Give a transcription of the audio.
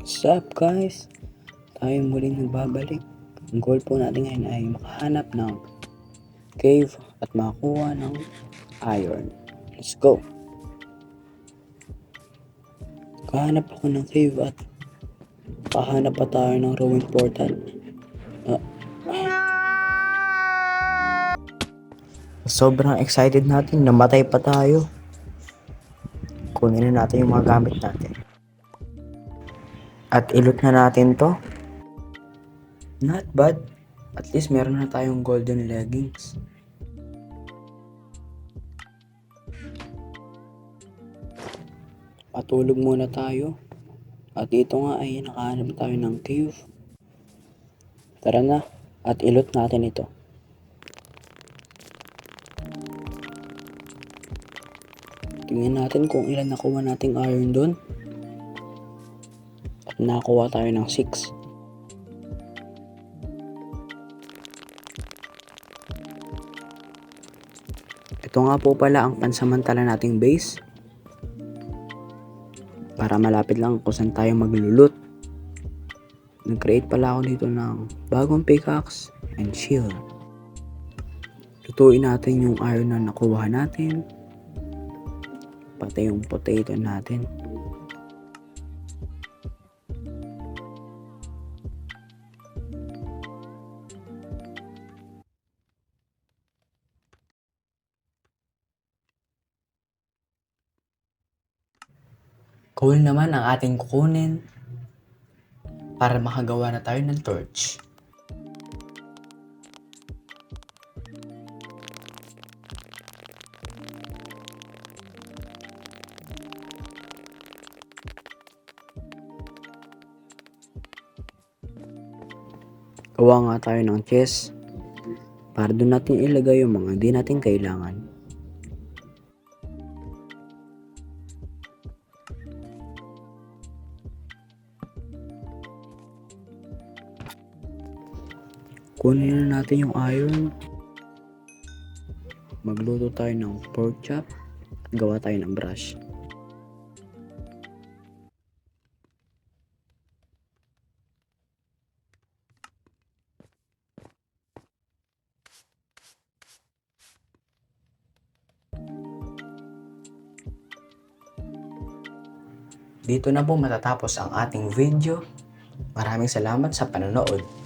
What's up guys? Tayo muling nagbabalik. Ang goal po natin ngayon ay makahanap ng cave at makakuha ng iron. Let's go! Kahanap ako ng cave at kahanap pa tayo ng ruined portal. Sobrang excited natin, namatay pa tayo. Kunin na natin yung mga gamit natin. At ilot na natin to. Not bad. At least meron na tayong golden leggings. Patulog muna tayo. At ito nga ay nakahanap tayo ng cave. Tara na. At ilot natin ito. Tingnan natin kung ilan nakuha nating iron doon. At nakakuha tayo ng 6. Ito nga po pala ang pansamantala nating base. Para malapit lang kung saan tayo maglulot. Nag-create pala ako dito ng bagong pickaxe and shield. Lutuin natin yung iron na nakuha natin. Pati yung potato natin. Coal naman ang ating kukunin para makagawa na tayo ng torch. Gawa nga tayo ng chest para doon natin ilagay yung mga di natin kailangan. Kunin na natin yung iron. Magluto tayo ng pork chop at gawa tayo ng brush. Dito na po matatapos ang ating video. Maraming salamat sa panonood.